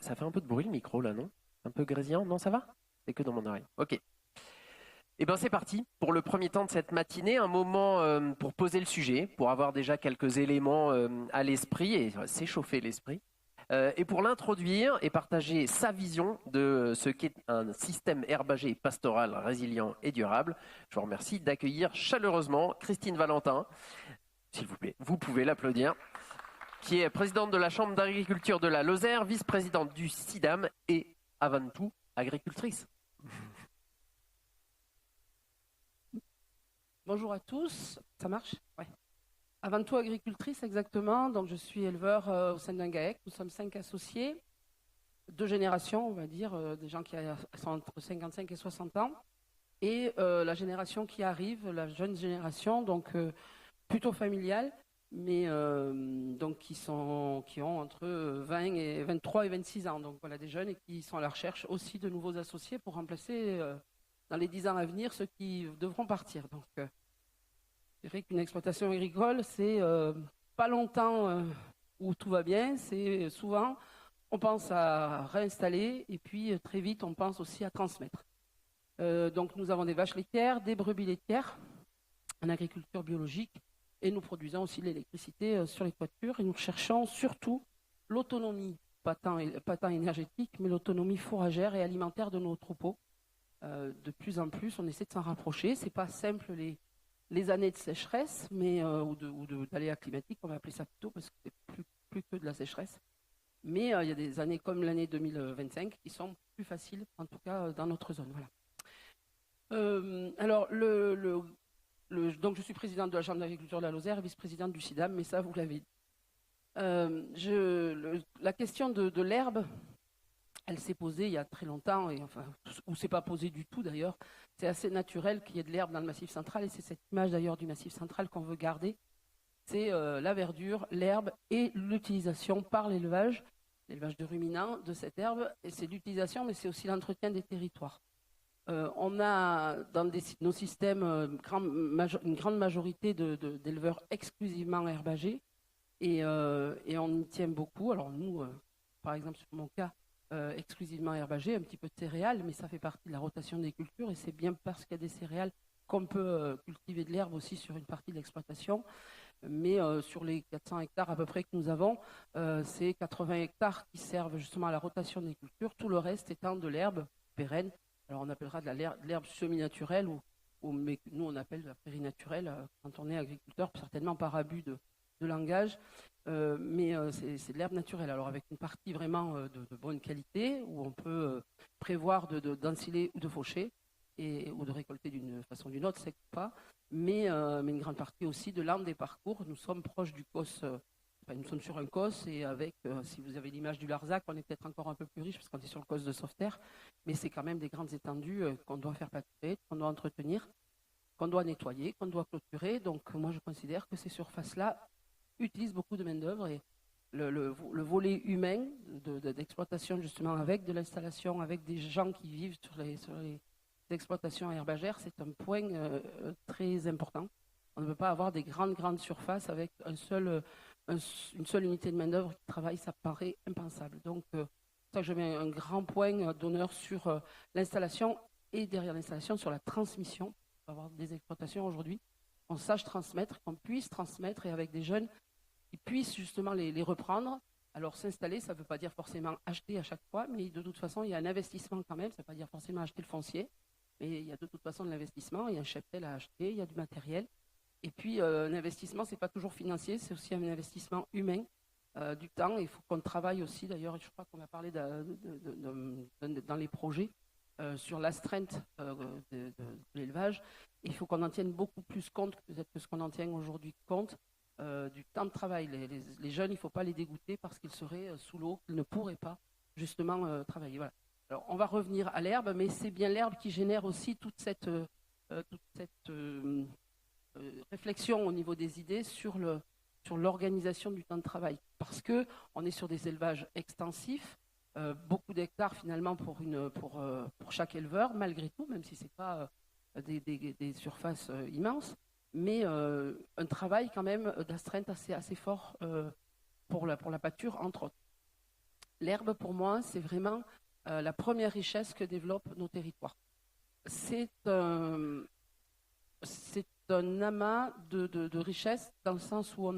Ça fait un peu de bruit le micro là, non? Un peu grésillant? Non, ça va? C'est que dans mon oreille. Ok. Eh bien, c'est parti pour le premier temps de cette matinée, un moment pour poser le sujet, pour avoir déjà quelques éléments à l'esprit et s'échauffer l'esprit. Et pour l'introduire et partager sa vision de ce qu'est un système herbager pastoral résilient et durable, je vous remercie d'accueillir chaleureusement Christine Valentin, s'il vous plaît, vous pouvez l'applaudir, qui est présidente de la Chambre d'agriculture de la Lozère, vice-présidente du SIDAM et, avant tout, agricultrice. Bonjour à tous, ça marche? Ouais. Avant tout agricultrice exactement, donc je suis éleveur au sein d'un GAEC, nous sommes 5 associés, 2 générations on va dire, des gens qui sont entre 55 et 60 ans, et la génération qui arrive, la jeune génération, donc plutôt familiale, mais donc qui ont entre 20 et 23 et 26 ans, donc voilà des jeunes et qui sont à la recherche aussi de nouveaux associés pour remplacer dans les 10 ans à venir ceux qui devront partir. Donc je dirais qu'une exploitation agricole, c'est pas longtemps où tout va bien, c'est souvent on pense à réinstaller et puis très vite on pense aussi à transmettre. Donc nous avons des vaches laitières, des brebis laitières en agriculture biologique et nous produisons aussi de l'électricité sur les toitures et nous cherchons surtout l'autonomie, pas tant énergétique, mais l'autonomie fourragère et alimentaire de nos troupeaux. De plus en plus, on essaie de s'en rapprocher. C'est pas simple les années de sécheresse, mais ou d'aléas climatiques, on va appeler ça plutôt, parce que c'est plus que de la sécheresse. Mais il y a des années comme l'année 2025 qui sont plus faciles, en tout cas dans notre zone. Voilà. Alors, donc je suis présidente de la Chambre d'agriculture de la Lozère, vice-présidente du SIDAM, mais ça, vous l'avez dit. La question de l'herbe, elle s'est posée il y a très longtemps, et enfin, ou c'est pas posé du tout d'ailleurs. C'est assez naturel qu'il y ait de l'herbe dans le Massif central, et c'est cette image d'ailleurs du Massif central qu'on veut garder. C'est la verdure, l'herbe et l'utilisation par l'élevage de ruminants de cette herbe. Et c'est l'utilisation, mais c'est aussi l'entretien des territoires. On a dans nos systèmes une grande majorité d'éleveurs exclusivement herbagers, et on y tient beaucoup. Alors nous, par exemple sur mon cas, exclusivement herbagé, un petit peu de céréales, mais ça fait partie de la rotation des cultures et c'est bien parce qu'il y a des céréales qu'on peut cultiver de l'herbe aussi sur une partie de l'exploitation. Mais sur les 400 hectares à peu près que nous avons, c'est 80 hectares qui servent justement à la rotation des cultures, tout le reste étant de l'herbe pérenne. Alors on appellera de l'herbe semi-naturelle mais nous on appelle de la prairie naturelle quand on est agriculteur, certainement par abus de langage. Mais c'est de l'herbe naturelle, alors avec une partie vraiment de bonne qualité, où on peut prévoir d'ensiler ou de faucher, ou de récolter d'une façon ou d'une autre, c'est pas, mais une grande partie aussi de l'âme des parcours. Nous sommes proches du COS, nous sommes sur un COS, et avec, si vous avez l'image du Larzac, on est peut-être encore un peu plus riche, parce qu'on est sur le COS de Sauveterre, mais c'est quand même des grandes étendues qu'on doit faire pâturer, qu'on doit entretenir, qu'on doit nettoyer, qu'on doit clôturer. Donc moi je considère que ces surfaces-là utilise beaucoup de main-d'œuvre, et le volet humain d'exploitation, justement, avec de l'installation, avec des gens qui vivent sur les exploitations herbagères, c'est un point très important. On ne peut pas avoir des grandes surfaces avec une seule unité de main-d'œuvre qui travaille, ça paraît impensable. Donc, ça, je mets un grand point d'honneur sur l'installation, et derrière l'installation, sur la transmission. On va avoir des exploitations aujourd'hui qu'on sache transmettre, qu'on puisse transmettre, et avec des jeunes qui puissent justement les reprendre. Alors s'installer, ça ne veut pas dire forcément acheter à chaque fois, mais de toute façon, il y a un investissement quand même. Ça ne veut pas dire forcément acheter le foncier, mais il y a de toute façon de l'investissement, il y a un cheptel à acheter, il y a du matériel. Et puis un investissement, ce n'est pas toujours financier, c'est aussi un investissement humain, du temps. Il faut qu'on travaille aussi, d'ailleurs, je crois qu'on a parlé dans les projets, sur l'astreinte de l'élevage. Il faut qu'on en tienne beaucoup plus compte peut-être que ce qu'on en tient aujourd'hui compte, du temps de travail. Les jeunes, il ne faut pas les dégoûter parce qu'ils seraient sous l'eau, qu'ils ne pourraient pas justement travailler. Voilà. Alors on va revenir à l'herbe, mais c'est bien l'herbe qui génère aussi toute cette réflexion au niveau des idées sur l'organisation du temps de travail. Parce qu'on est sur des élevages extensifs, beaucoup d'hectares finalement pour chaque éleveur, malgré tout, même si ce n'est pas des surfaces immenses, mais un travail quand même d'astreinte assez fort pour la pâture, entre autres. L'herbe, pour moi, c'est vraiment la première richesse que développent nos territoires. C'est un amas de richesses dans le sens où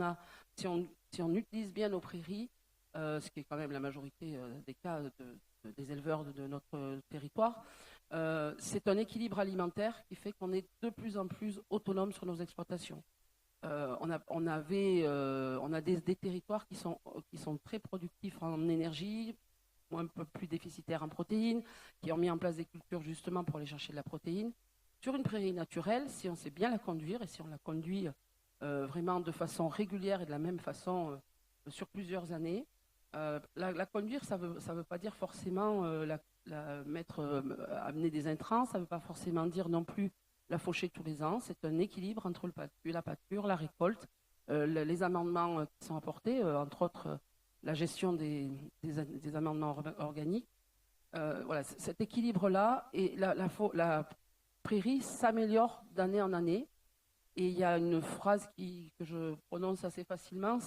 si on utilise bien nos prairies, ce qui est quand même la majorité des cas des éleveurs de notre territoire, c'est un équilibre alimentaire qui fait qu'on est de plus en plus autonome sur nos exploitations. On a des territoires qui sont très productifs en énergie, un peu plus déficitaires en protéines, qui ont mis en place des cultures justement pour aller chercher de la protéine. Sur une prairie naturelle, si on sait bien la conduire et si on la conduit vraiment de façon régulière et de la même façon sur plusieurs années, la conduire, ça veut pas dire forcément amener des intrants, ça ne veut pas forcément dire non plus la faucher tous les ans. C'est un équilibre entre la pâture, la récolte, les amendements qui sont apportés, entre autres la gestion des amendements organiques. Voilà, cet équilibre-là, et la prairie s'améliore d'année en année. Et il y a une phrase que je prononce assez facilement,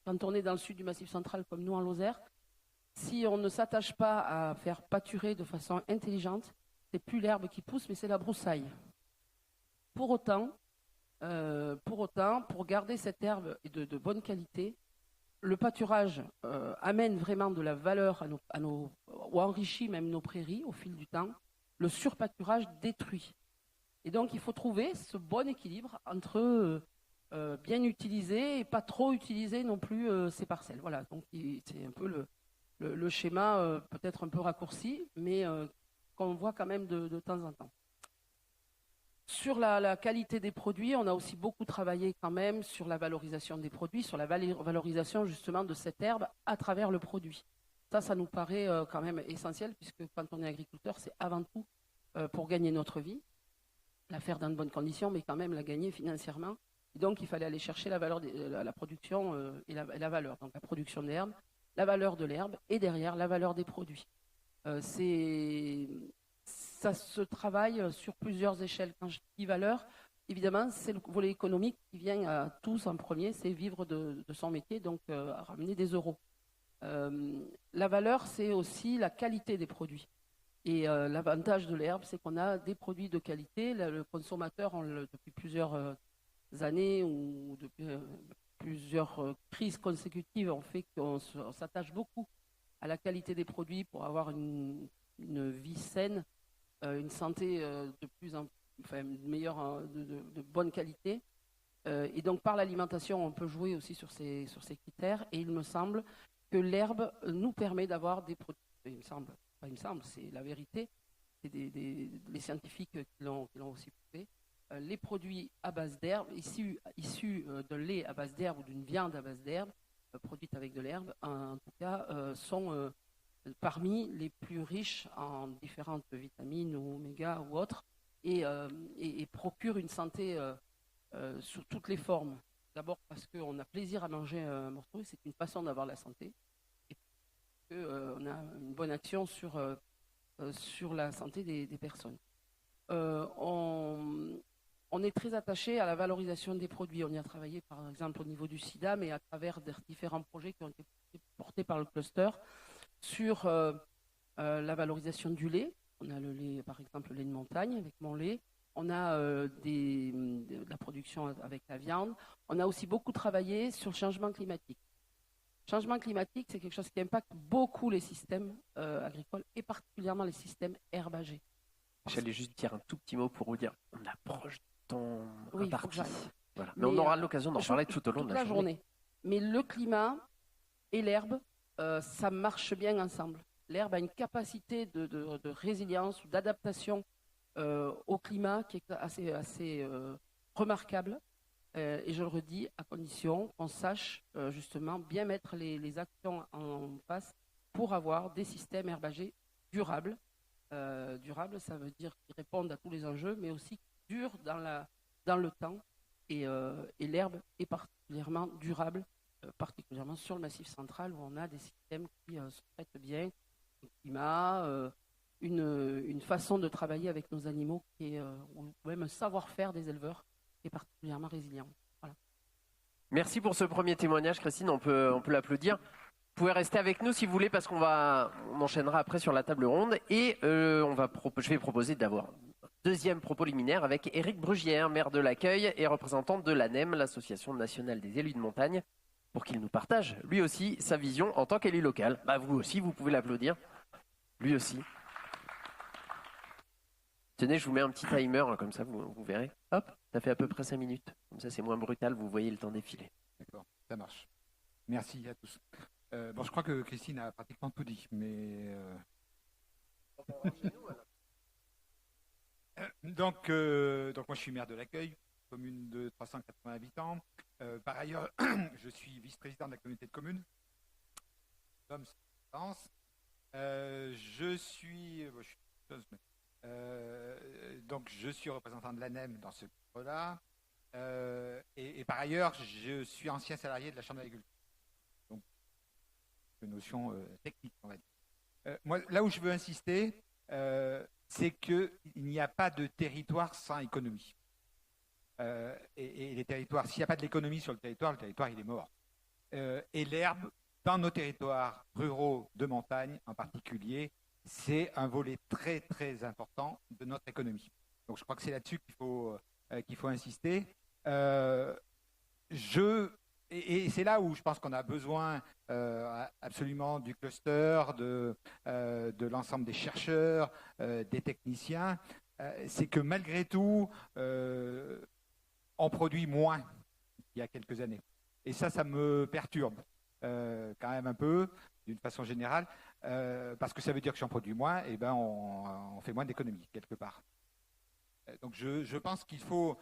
quand on est dans le sud du Massif central comme nous en Lozère, si on ne s'attache pas à faire pâturer de façon intelligente, c'est plus l'herbe qui pousse, mais c'est la broussaille. Pour autant, pour garder cette herbe de bonne qualité, le pâturage amène vraiment de la valeur ou enrichit même nos prairies au fil du temps. Le surpâturage détruit. Et donc, il faut trouver ce bon équilibre entre bien utiliser et pas trop utiliser non plus ces parcelles. Voilà, donc c'est un peu le schéma peut-être un peu raccourci, mais qu'on voit quand même de temps en temps. Sur la qualité des produits, on a aussi beaucoup travaillé quand même sur la valorisation des produits, sur la valorisation justement de cette herbe à travers le produit. Ça nous paraît quand même essentiel, puisque quand on est agriculteur, c'est avant tout pour gagner notre vie, la faire dans de bonnes conditions, mais quand même la gagner financièrement. Et donc, il fallait aller chercher la valeur, la production et la valeur. Donc, la production d'herbe, la valeur de l'herbe et derrière, la valeur des produits. Ça se travaille sur plusieurs échelles. Quand je dis valeur, évidemment, c'est le volet économique qui vient à tous en premier, c'est vivre de son métier, donc ramener des euros. La valeur, c'est aussi la qualité des produits. Et l'avantage de l'herbe, c'est qu'on a des produits de qualité. Le consommateur, depuis plusieurs années ou depuis plusieurs crises consécutives, on fait qu'on s'attache beaucoup à la qualité des produits pour avoir une vie saine, une santé meilleure, de bonne qualité. Et donc, par l'alimentation, on peut jouer aussi sur ces critères. Et il me semble que l'herbe nous permet d'avoir des produits. Il me semble, c'est la vérité. C'est les scientifiques qui l'ont aussi prouvé. Les produits à base d'herbe, issus d'un lait à base d'herbe ou d'une viande à base d'herbe, produite avec de l'herbe, en tout cas, sont parmi les plus riches en différentes vitamines ou oméga ou autres, et procurent une santé sous toutes les formes. D'abord parce qu'on a plaisir à manger un morceau, c'est une façon d'avoir la santé, et qu'on a une bonne action sur la santé des personnes. On est très attaché à la valorisation des produits. On y a travaillé par exemple au niveau du sida, mais à travers différents projets qui ont été portés par le cluster sur la valorisation du lait. On a le lait, par exemple, le lait de montagne avec mon lait. On a de la production avec la viande. On a aussi beaucoup travaillé sur le changement climatique. Le changement climatique, c'est quelque chose qui impacte beaucoup les systèmes agricoles et particulièrement les systèmes herbagers. J'allais juste dire un tout petit mot pour vous dire, on approche de ton parti. Voilà. Mais on aura l'occasion d'en parler tout au long de la journée. Mais le climat et l'herbe, ça marche bien ensemble. L'herbe a une capacité de résilience ou d'adaptation au climat qui est assez remarquable. Et je le redis, à condition qu'on sache justement bien mettre les actions en face pour avoir des systèmes herbagers durables. Durable, ça veut dire qu'ils répondent à tous les enjeux, mais aussi durent dans le temps. Et l'herbe est particulièrement durable, particulièrement sur le Massif central, où on a des systèmes qui se traitent bien, le climat, une façon de travailler avec nos animaux, ou même un savoir-faire des éleveurs qui est particulièrement résilient. Voilà. Merci pour ce premier témoignage, Christine, on peut l'applaudir. pouvez rester avec nous si vous voulez parce on enchaînera après sur la table ronde et je vais proposer d'avoir un deuxième propos liminaire avec Éric Brugière, maire de l'Accueil et représentant de l'ANEM, l'Association nationale des élus de montagne, pour qu'il nous partage lui aussi sa vision en tant qu'élu local. Bah, vous aussi, vous pouvez l'applaudir. Lui aussi. Tenez, je vous mets un petit timer, hein, comme ça vous verrez. Hop, ça fait à peu près 5 minutes. Comme ça, c'est moins brutal, vous voyez le temps défiler. D'accord, ça marche. Merci à tous. Bon, je crois que Christine a pratiquement tout dit, mais... Donc, moi, je suis maire de l'Accueil, commune de 380 habitants. Par ailleurs, je suis vice-président de la communauté de communes. Donc, je suis représentant de l'ANEM dans ce cadre-là. Et par ailleurs, je suis ancien salarié de la Chambre d'agriculture. Donc, une notion technique, on va dire. Moi, là où je veux insister, c'est qu'il n'y a pas de territoire sans économie. Et les territoires, s'il n'y a pas de l'économie sur le territoire il est mort. Et l'herbe, dans nos territoires ruraux de montagne en particulier, c'est un volet très très important de notre économie. Donc je crois que c'est là-dessus qu'il faut insister. Et c'est là où je pense qu'on a besoin absolument du cluster, de l'ensemble des chercheurs, des techniciens. C'est que malgré tout, on produit moins qu'il y a quelques années. Et ça me perturbe quand même un peu, d'une façon générale, parce que ça veut dire que si on produit moins, eh ben on fait moins d'économies, quelque part. Donc je pense qu'il faut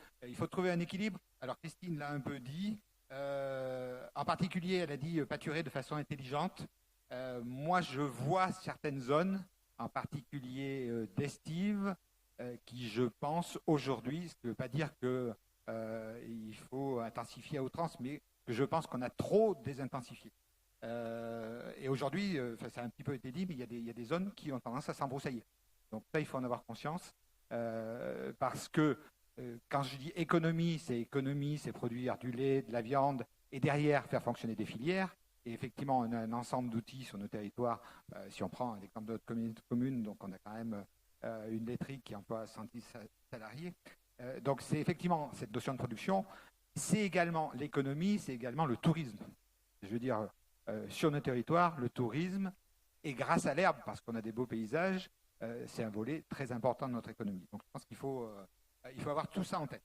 trouver un équilibre. Alors Christine l'a un peu dit. En particulier, elle a dit pâturer de façon intelligente. Moi, je vois certaines zones, en particulier d'estive, qui, je pense, aujourd'hui, ce qui ne veut pas dire qu'il faut intensifier à outrance, mais que je pense qu'on a trop désintensifié. Et aujourd'hui, ça a un petit peu été dit, mais il y a des zones qui ont tendance à s'embroussailler. Donc ça, il faut en avoir conscience, parce que quand je dis économie, c'est produire du lait, de la viande, et derrière faire fonctionner des filières. Et effectivement, on a un ensemble d'outils sur nos territoires. Si on prend l'exemple de notre communauté de communes, donc on a quand même une laiterie qui emploie 110 salariés. Donc c'est effectivement cette notion de production. C'est également l'économie, c'est également le tourisme. Je veux dire, sur nos territoires, le tourisme, et grâce à l'herbe, parce qu'on a des beaux paysages, c'est un volet très important de notre économie. Donc je pense qu'il faut avoir tout ça en tête.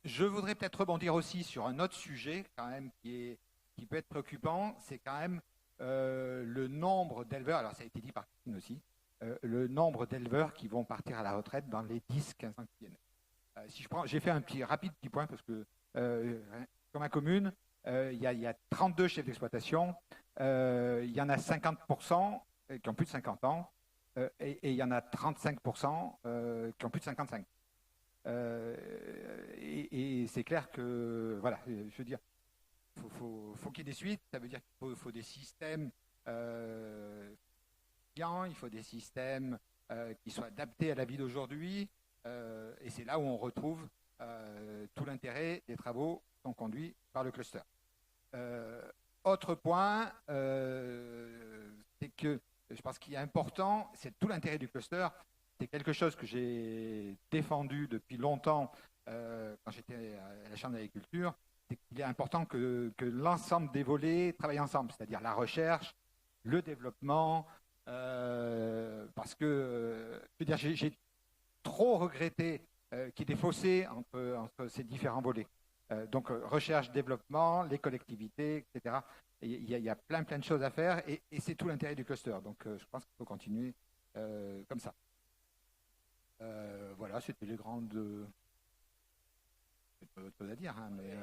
Je voudrais peut-être rebondir aussi sur un autre sujet quand même qui peut être préoccupant, c'est quand même le nombre d'éleveurs, alors ça a été dit par Christine aussi, le nombre d'éleveurs qui vont partir à la retraite dans les 10-15 ans qui viennent. J'ai fait un rapide petit point parce que dans ma commune, il y a 32 chefs d'exploitation, il y en a 50% qui ont plus de 50 ans, et il y en a 35% qui ont plus de 55. Et c'est clair que, voilà, je veux dire, faut qu'il y ait des suites, ça veut dire qu'il faut des systèmes il faut des systèmes qui soient adaptés à la vie d'aujourd'hui, et c'est là où on retrouve tout l'intérêt des travaux qui sont conduits par le cluster. Autre point, c'est que je pense qu'il est important, c'est tout l'intérêt du cluster. C'est quelque chose que j'ai défendu depuis longtemps quand j'étais à la Chambre d'agriculture. C'est qu'il est important que l'ensemble des volets travaillent ensemble, c'est-à-dire la recherche, le développement, parce que je veux dire, j'ai trop regretté qu'il y ait des fossés entre ces différents volets. Donc recherche, développement, les collectivités, etc. Il y a plein de choses à faire et c'est tout l'intérêt du cluster. Donc je pense qu'il faut continuer comme ça. Voilà, c'était les grandes... Pas autre chose à dire, hein, mais...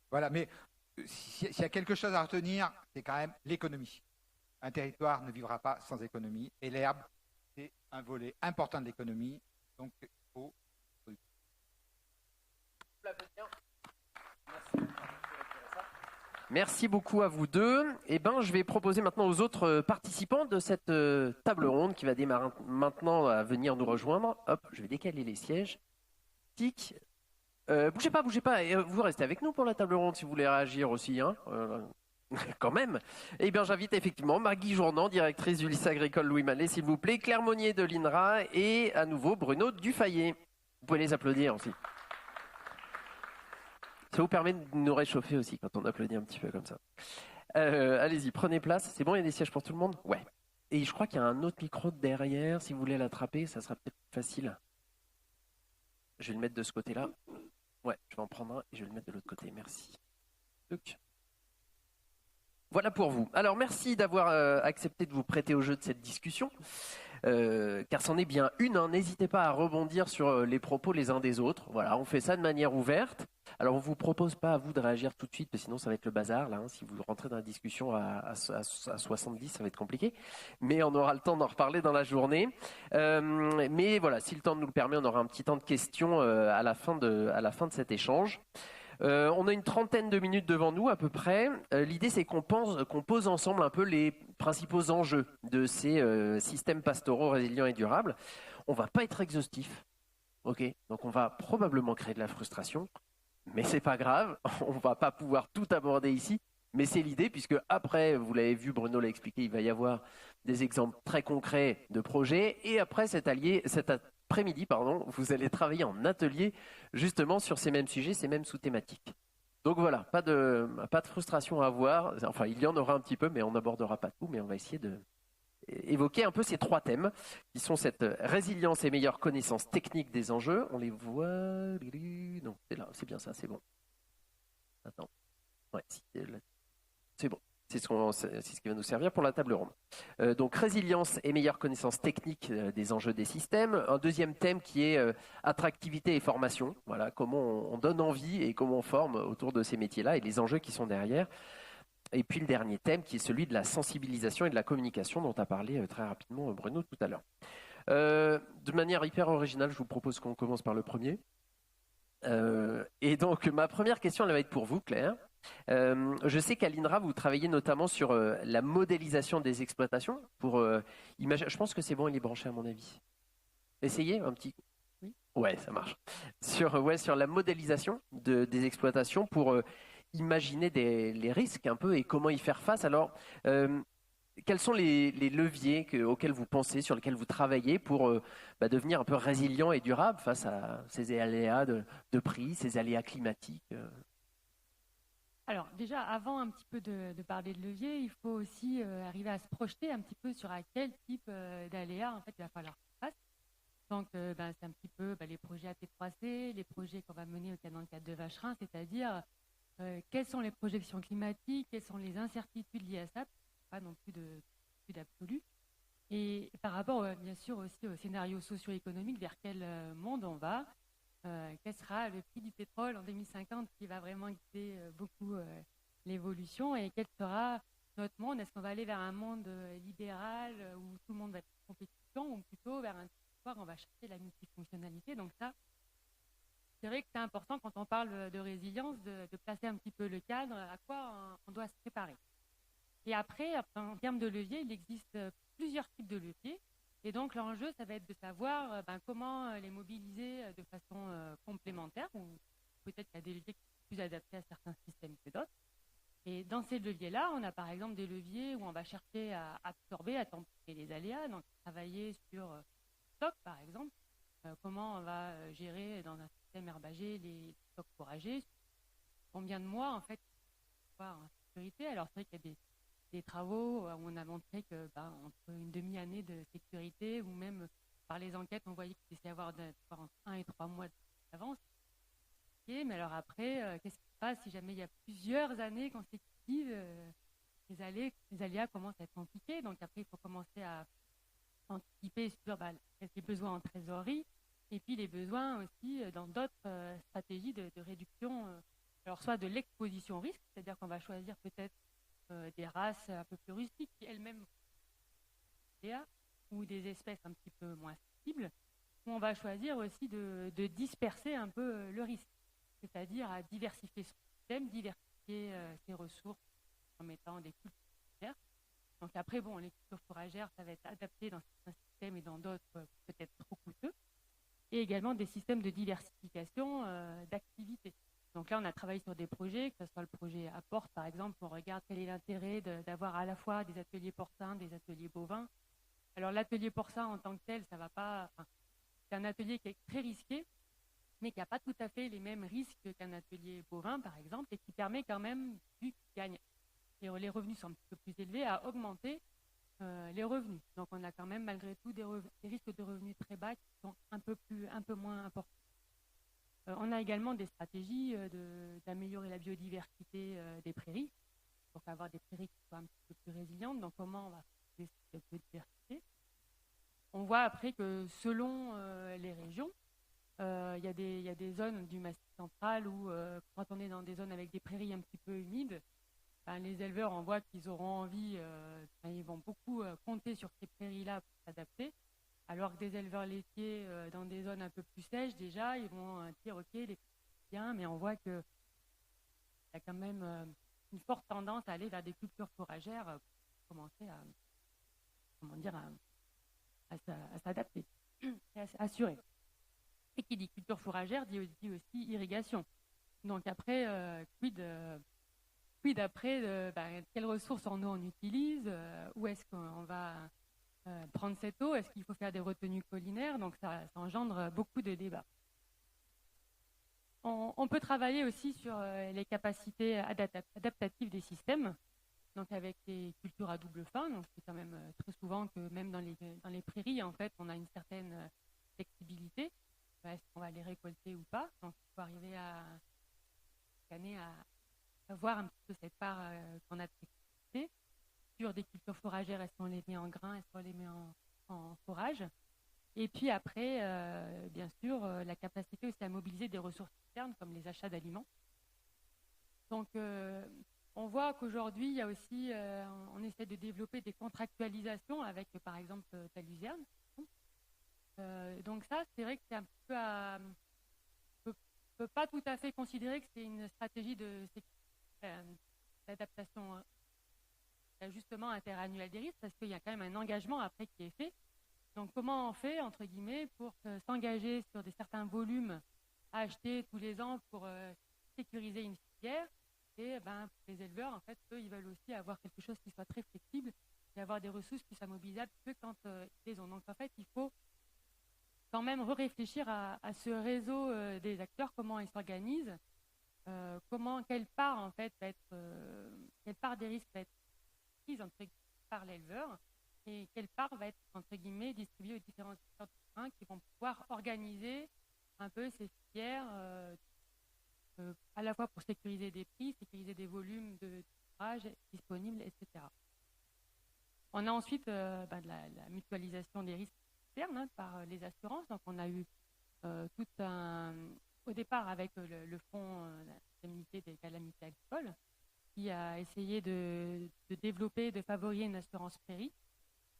Voilà, mais s'il y a quelque chose à retenir, c'est quand même l'économie. Un territoire ne vivra pas sans économie. Et l'herbe, c'est un volet important de l'économie. Donc, il faut... Merci beaucoup à vous deux. Et je vais proposer maintenant aux autres participants de cette table ronde qui va démarrer maintenant à venir nous rejoindre. Hop, je vais décaler les sièges. Tic. Bougez pas. Et, vous restez avec nous pour la table ronde si vous voulez réagir aussi, hein. Quand même. Eh bien, j'invite effectivement Maggie Journand, directrice du lycée agricole Louis Mallet, s'il vous plaît, Claire Monnier de l'INRA et à nouveau Bruno Dufayet. Vous pouvez les applaudir aussi. Ça vous permet de nous réchauffer aussi quand on applaudit un petit peu comme ça. Allez-y, prenez place. C'est bon, il y a des sièges pour tout le monde? Ouais. Et je crois qu'il y a un autre micro derrière. Si vous voulez l'attraper, ça sera peut-être plus facile. Je vais le mettre de ce côté-là. Ouais, je vais en prendre un et je vais le mettre de l'autre côté. Merci. Luc. Voilà pour vous. Alors, merci d'avoir accepté de vous prêter au jeu de cette discussion, car c'en est bien une. Hein. N'hésitez pas à rebondir sur les propos les uns des autres. Voilà, on fait ça de manière ouverte. Alors, on ne vous propose pas à vous de réagir tout de suite, parce que sinon ça va être le bazar. Là, hein. Si vous rentrez dans la discussion à 70, ça va être compliqué. Mais on aura le temps d'en reparler dans la journée. Mais voilà, si le temps nous le permet, on aura un petit temps de questions à la fin de cet échange. On a une trentaine de minutes devant nous à peu près. L'idée, c'est qu'on pose ensemble un peu les principaux enjeux de ces systèmes pastoraux résilients et durables. On ne va pas être exhaustif, ok? Donc on va probablement créer de la frustration, mais c'est pas grave. On ne va pas pouvoir tout aborder ici, mais c'est l'idée puisque après, vous l'avez vu, Bruno l'a expliqué, il va y avoir des exemples très concrets de projets et après cet après-midi, vous allez travailler en atelier justement sur ces mêmes sujets, ces mêmes sous-thématiques. Donc voilà, pas de frustration à avoir. Enfin, il y en aura un petit peu, mais on n'abordera pas tout. Mais on va essayer d'évoquer un peu ces trois thèmes, qui sont cette résilience et meilleure connaissance technique des enjeux. On les voit. Non, c'est là, c'est bien ça, c'est bon. Attends. Ouais, c'est bon. C'est ce qui va nous servir pour la table ronde. Donc résilience et meilleure connaissance technique des enjeux des systèmes. Un deuxième thème qui est attractivité et formation. Voilà, comment on donne envie et comment on forme autour de ces métiers-là et les enjeux qui sont derrière. Et puis le dernier thème qui est celui de la sensibilisation et de la communication dont a parlé très rapidement Bruno tout à l'heure. De manière hyper originale, je vous propose qu'on commence par le premier. Et donc ma première question, elle va être pour vous, Claire. Je sais qu'à l'INRA, vous travaillez notamment sur la modélisation des exploitations. Je pense que c'est bon, il est branché à mon avis. Essayez un petit. Oui. Ouais, ça marche. Sur la modélisation des exploitations pour imaginer les risques un peu et comment y faire face. Alors, quels sont les leviers auxquels vous pensez, sur lesquels vous travaillez pour devenir un peu résilient et durable face à ces aléas de prix, ces aléas climatiques Alors déjà, avant un petit peu de parler de levier, il faut aussi arriver à se projeter un petit peu sur à quel type d'aléas en fait il va falloir faire face. Donc c'est un petit peu les projets AT3C, les projets qu'on va mener dans le cadre de Vacherin, c'est-à-dire quelles sont les projections climatiques, quelles sont les incertitudes liées à ça, pas non plus d'absolu. Et par rapport bien sûr aussi aux scénarios socio-économiques, vers quel monde on va. Quel sera le prix du pétrole en 2050 qui va vraiment guider beaucoup l'évolution et quel sera notre monde? Est-ce qu'on va aller vers un monde libéral où tout le monde va être en compétition ou plutôt vers un territoire où on va chercher la multifonctionnalité? Donc ça, c'est vrai que c'est important quand on parle de résilience de placer un petit peu le cadre, à quoi on doit se préparer. Et après, en termes de leviers, il existe plusieurs types de leviers. Et donc l'enjeu, ça va être de savoir comment les mobiliser de façon complémentaire, ou peut-être qu'il y a des leviers qui sont plus adaptés à certains systèmes que d'autres. Et dans ces leviers-là, on a par exemple des leviers où on va chercher à absorber, à tempérer les aléas, donc travailler sur stock par exemple, comment on va gérer dans un système herbagé les stocks fourragers, combien de mois en fait en sécurité. Alors c'est vrai qu'il y a des travaux où on a montré que entre une demi-année de sécurité ou même par les enquêtes, on voyait qu'il essayait d'avoir entre 1 et 3 mois d'avance. Mais alors après, qu'est-ce qui se passe si jamais il y a plusieurs années consécutives, les aléas commencent à être compliqués. Donc après, il faut commencer à anticiper sur les besoins en trésorerie et puis les besoins aussi dans d'autres stratégies de réduction, alors soit de l'exposition au risque, c'est-à-dire qu'on va choisir peut-être des races un peu plus rustiques qui elles-mêmes ou des espèces un petit peu moins sensibles, où on va choisir aussi de disperser un peu le risque, c'est-à-dire à diversifier son système, diversifier ses ressources en mettant des cultures fourragères. Donc après, les cultures fourragères, ça va être adapté dans certains systèmes et dans d'autres peut-être trop coûteux. et également des systèmes de diversification d'activités. Donc là, on a travaillé sur des projets, que ce soit le projet Apporte, par exemple, on regarde quel est l'intérêt d'avoir à la fois des ateliers porcins, des ateliers bovins. Alors l'atelier porcin en tant que tel, ça va pas. Enfin, c'est un atelier qui est très risqué, mais qui n'a pas tout à fait les mêmes risques qu'un atelier bovin, par exemple, et qui permet quand même, vu qu'il gagne, et les revenus sont un petit peu plus élevés, à augmenter les revenus. Donc on a quand même malgré tout des risques de revenus très bas qui sont un peu moins importants. On a également des stratégies d'améliorer la biodiversité des prairies, pour avoir des prairies qui soient un petit peu plus résilientes. Donc comment on va faire cette biodiversité? On voit après que selon les régions, il y a des zones du Massif central où quand on est dans des zones avec des prairies un petit peu humides, les éleveurs, on voit qu'ils auront envie, ils vont beaucoup compter sur ces prairies-là pour s'adapter, alors que des éleveurs laitiers dans des zones un peu plus sèches, déjà, ils vont dire, ok, les bien, mais on voit qu'il y a quand même une forte tendance à aller vers des cultures fourragères pour commencer à s'adapter, à s'assurer. Et qui dit culture fourragère dit aussi irrigation. Donc après, quid après, quelles ressources en eau on utilise, où est-ce qu'on va prendre cette eau, est-ce qu'il faut faire des retenues collinaires, donc ça engendre beaucoup de débats. On peut travailler aussi sur les capacités adaptatives des systèmes, donc avec des cultures à double fin, donc c'est quand même très souvent que même dans les prairies, en fait, on a une certaine flexibilité, est-ce qu'on va les récolter ou pas, donc il faut arriver à voir un petit peu cette part qu'on a de flexibilité. Sur des cultures fourragères, est-ce qu'on les met en grains, est-ce qu'on les met en fourrage? Et puis après, bien sûr, la capacité aussi à mobiliser des ressources externes comme les achats d'aliments. Donc, on voit qu'aujourd'hui, il y a aussi, on essaie de développer des contractualisations avec, par exemple, Taluzerne. Donc ça, c'est vrai que c'est un peu on peut pas tout à fait considérer que c'est une stratégie d'adaptation justement interannuel des risques, parce qu'il y a quand même un engagement après qui est fait. Donc comment on fait, entre guillemets, pour s'engager sur certains volumes à acheter tous les ans pour sécuriser une filière? Et pour les éleveurs, en fait, eux, ils veulent aussi avoir quelque chose qui soit très flexible et avoir des ressources qui soient mobilisables que quand ils les ont. Donc en fait, il faut quand même réfléchir à ce réseau des acteurs, comment ils s'organisent, quelle part en fait quelle part des risques va être prise par l'éleveur et quelle part va être entre guillemets distribuée aux différents acteurs du terrain qui vont pouvoir organiser un peu ces filières à la fois pour sécuriser des prix, sécuriser des volumes de tirage disponibles, etc. On a ensuite de la mutualisation des risques externes par les assurances. Donc on a eu au départ avec le fonds d'indemnité des calamités agricoles, qui a essayé de développer, de favoriser une assurance prairie.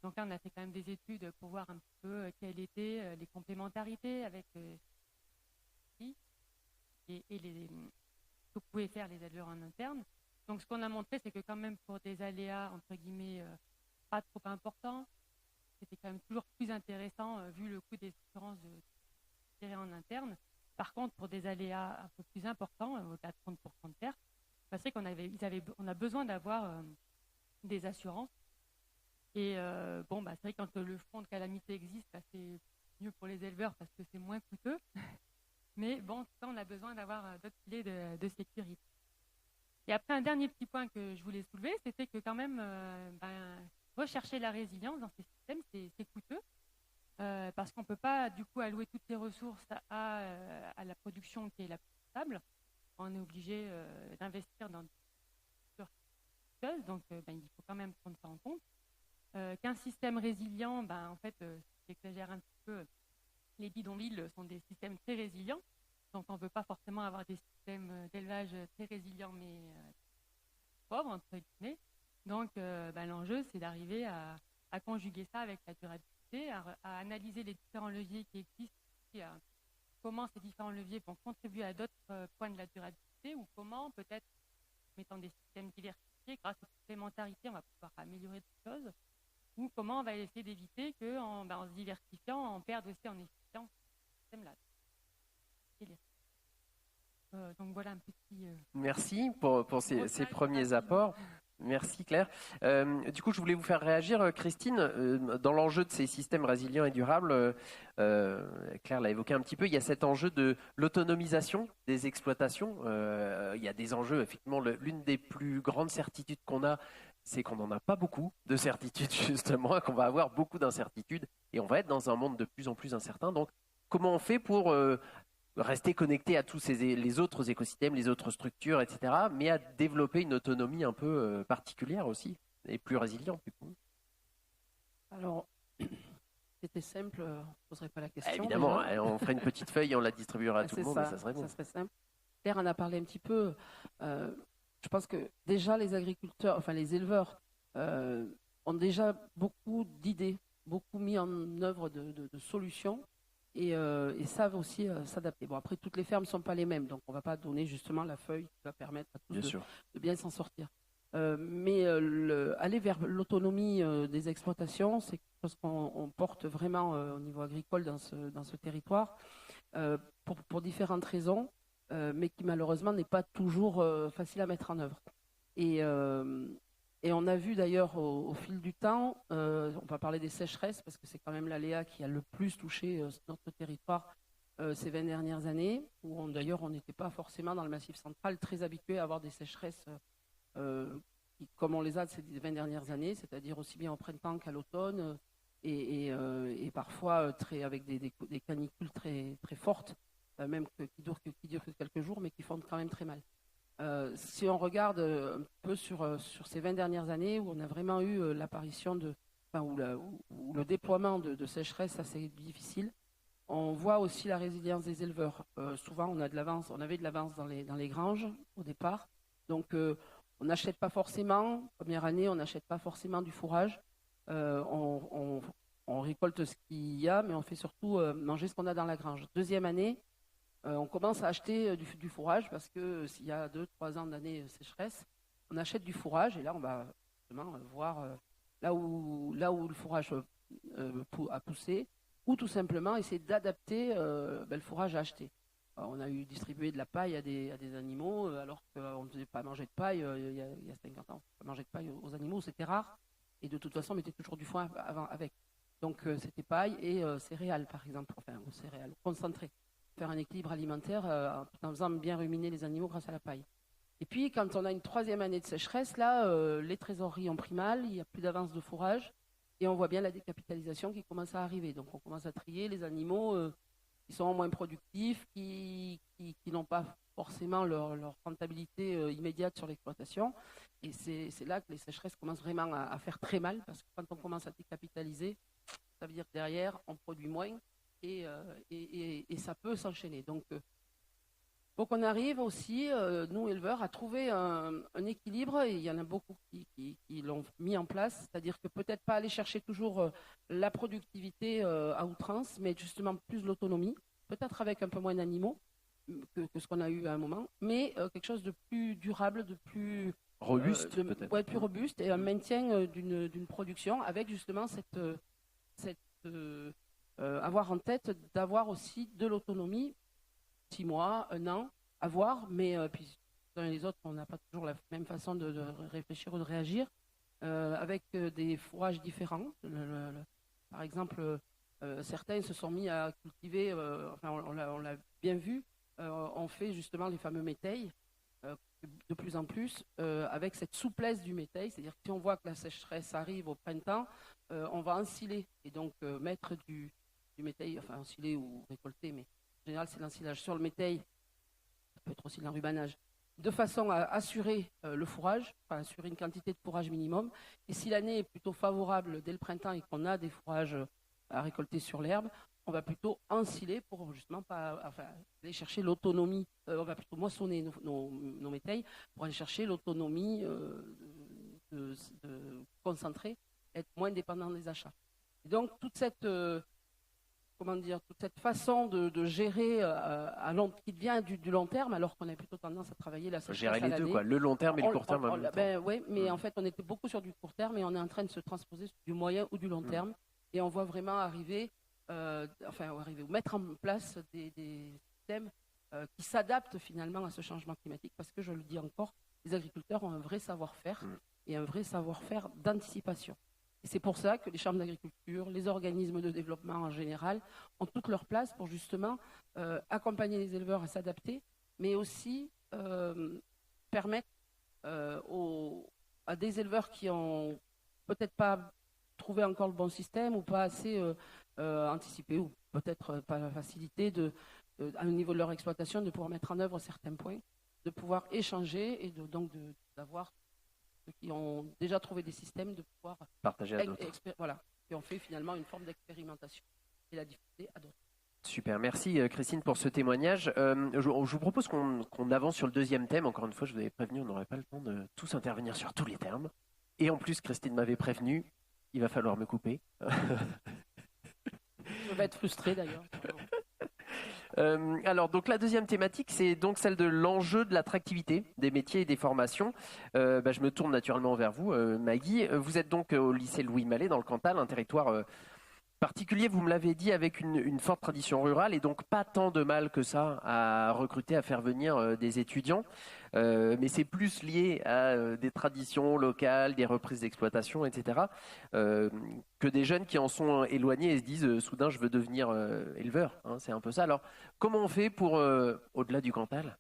Donc là, on a fait quand même des études pour voir un petit peu quelles étaient les complémentarités avec et ce que pouvaient faire les éleveurs en interne. Donc ce qu'on a montré, c'est que quand même pour des aléas, entre guillemets, pas trop importants, c'était quand même toujours plus intéressant, vu le coût des assurances de gérer en interne. Par contre, pour des aléas un peu plus importants, au-delà de 30% de perte, c'est vrai qu'on a besoin d'avoir des assurances. Et c'est vrai que quand le fonds de calamité existe, c'est mieux pour les éleveurs parce que c'est moins coûteux. Mais bon, ça, on a besoin d'avoir d'autres filets de sécurité. Et après, un dernier petit point que je voulais soulever, c'était que quand même, rechercher la résilience dans ces systèmes, c'est coûteux. Parce qu'on ne peut pas du coup allouer toutes ces ressources à la production qui est la plus stable. On est obligé d'investir dans des choses, donc il faut quand même prendre ça en compte. Qu'un système résilient, en fait, j'exagère un petit peu, les bidonvilles sont des systèmes très résilients, donc on ne veut pas forcément avoir des systèmes d'élevage très résilients mais pauvres, entre guillemets. Donc l'enjeu, c'est d'arriver à conjuguer ça avec la durabilité, à analyser les différents leviers qui existent, et comment ces différents leviers vont contribuer à d'autres points de la durabilité, ou comment peut-être, mettant des systèmes diversifiés, grâce aux complémentarités, on va pouvoir améliorer des choses, ou comment on va essayer d'éviter qu'en se diversifiant, on perde aussi en efficience. système-là. Donc voilà un petit... Merci pour ces premiers apports. Merci Claire. Du coup, je voulais vous faire réagir, Christine. Dans l'enjeu de ces systèmes résilients et durables, Claire l'a évoqué un petit peu, il y a cet enjeu de l'autonomisation des exploitations. Il y a des enjeux, effectivement, l'une des plus grandes certitudes qu'on a, c'est qu'on n'en a pas beaucoup de certitudes, justement, qu'on va avoir beaucoup d'incertitudes, et on va être dans un monde de plus en plus incertain. Donc, comment on fait pour rester connecté à tous les autres écosystèmes, les autres structures, etc., mais à développer une autonomie un peu particulière aussi, et plus résiliente du coup. Alors, c'était simple, je ne poserai pas la question. Évidemment, on ferait une petite feuille et on la distribuera à tout le monde, mais ça serait bon. Ça serait simple. Claire en a parlé un petit peu. Je pense que déjà les agriculteurs, enfin les éleveurs, ont déjà beaucoup d'idées, beaucoup mis en œuvre de solutions. Et savent aussi s'adapter. Bon, après, toutes les fermes ne sont pas les mêmes, donc on ne va pas donner justement la feuille qui va permettre à tous de bien s'en sortir. Mais aller vers l'autonomie des exploitations, c'est quelque chose qu'on porte vraiment au niveau agricole dans ce territoire, pour différentes raisons, mais qui malheureusement n'est pas toujours facile à mettre en œuvre. Et on a vu d'ailleurs au fil du temps, on va parler des sécheresses parce que c'est quand même l'aléa qui a le plus touché notre territoire ces 20 dernières années, où d'ailleurs on n'était pas forcément dans le Massif central très habitué à avoir des sécheresses comme on les a ces 20 dernières années, c'est-à-dire aussi bien au printemps qu'à l'automne, et parfois avec des canicules très, très fortes, même qui durent que quelques jours, mais qui font quand même très mal. Si on regarde un peu sur ces 20 dernières années où on a vraiment eu l'apparition ou le déploiement de sécheresses assez difficile, on voit aussi la résilience des éleveurs. Souvent, on avait de l'avance dans les granges au départ. Donc, on n'achète pas forcément, première année, on n'achète pas forcément du fourrage. On récolte ce qu'il y a, mais on fait surtout manger ce qu'on a dans la grange. Deuxième année, on commence à acheter du fourrage parce que s'il y a 2-3 ans d'année sécheresse, on achète du fourrage et là on va justement voir là où le fourrage a poussé, ou tout simplement essayer d'adapter le fourrage à acheter. On a eu distribué de la paille à des animaux alors qu'on ne faisait pas manger de paille il y a 50 ans. On manger de paille aux animaux, c'était rare et de toute façon on mettait toujours du foin avant avec. Donc c'était paille et céréales par exemple, enfin céréales concentrées. Faire un équilibre alimentaire en faisant bien ruminer les animaux grâce à la paille. Et puis, quand on a une troisième année de sécheresse, là, les trésoreries ont pris mal, il n'y a plus d'avance de fourrage, et on voit bien la décapitalisation qui commence à arriver. Donc, on commence à trier les animaux qui sont moins productifs, qui n'ont pas forcément leur rentabilité immédiate sur l'exploitation. Et c'est là que les sécheresses commencent vraiment à faire très mal, parce que quand on commence à décapitaliser, ça veut dire que derrière, on produit moins. Et ça peut s'enchaîner. Donc on arrive aussi, nous éleveurs, à trouver un équilibre, et il y en a beaucoup qui l'ont mis en place, c'est-à-dire que peut-être pas aller chercher toujours la productivité à outrance, mais justement plus l'autonomie, peut-être avec un peu moins d'animaux que ce qu'on a eu à un moment, mais quelque chose de plus durable, de plus robuste, peut-être. Ouais, plus robuste, et un maintien d'une production avec justement avoir en tête d'avoir aussi de l'autonomie, 6 mois, 1 an, à voir, mais puis dans les autres, on n'a pas toujours la même façon de réfléchir ou de réagir, avec des fourrages différents. Par exemple, certains se sont mis à cultiver, on l'a bien vu, on fait justement les fameux métails, de plus en plus, avec cette souplesse du métail, c'est-à-dire que si on voit que la sécheresse arrive au printemps, on va ensiler et donc mettre du métail, enfin ensiler ou récolter, mais en général c'est l'ensilage sur le métail, ça peut être aussi l'enrubanage, de façon à assurer le fourrage, enfin assurer une quantité de fourrage minimum. Et si l'année est plutôt favorable dès le printemps et qu'on a des fourrages à récolter sur l'herbe, on va plutôt ensiler pour justement aller chercher l'autonomie, on va plutôt moissonner nos métails pour aller chercher l'autonomie de concentrer, être moins dépendant des achats. Et donc toute cette façon de gérer qui devient du long terme, alors qu'on a plutôt tendance à travailler la sécheresse gérer à l'année. Les deux, quoi, le long terme et le court terme. Oui, mais en fait, on était beaucoup sur du court terme et on est en train de se transposer sur du moyen ou du long terme. Et on voit vraiment arriver mettre en place des systèmes qui s'adaptent finalement à ce changement climatique, parce que je le dis encore, les agriculteurs ont un vrai savoir-faire et un vrai savoir-faire d'anticipation. Et c'est pour ça que les chambres d'agriculture, les organismes de développement en général, ont toute leur place pour justement accompagner les éleveurs à s'adapter, mais aussi permettre à des éleveurs qui ont peut-être pas trouvé encore le bon système ou pas assez anticipé ou peut-être pas facilité à niveau de leur exploitation, de pouvoir mettre en œuvre certains points, de pouvoir échanger et d'avoir ceux qui ont déjà trouvé des systèmes de pouvoir partager à d'autres. Qui ont fait finalement une forme d'expérimentation et la diffuser à d'autres. Super, merci Christine pour ce témoignage. Je vous propose qu'on avance sur le deuxième thème. Encore une fois, je vous avais prévenu, on n'aurait pas le temps de tous intervenir sur tous les termes. Et en plus, Christine m'avait prévenu, il va falloir me couper. Je vais être frustrée d'ailleurs. Alors, donc la deuxième thématique, c'est donc celle de l'enjeu de l'attractivité des métiers et des formations. Je me tourne naturellement vers vous, Maggie. Vous êtes donc au lycée Louis Mallet dans le Cantal, un territoire particulier, vous me l'avez dit, avec une forte tradition rurale et donc pas tant de mal que ça à recruter, à faire venir des étudiants. Mais c'est plus lié à des traditions locales, des reprises d'exploitation, etc., que des jeunes qui en sont éloignés et se disent soudain je veux devenir éleveur. Hein, c'est un peu ça. Alors comment on fait pour, au-delà du Cantal,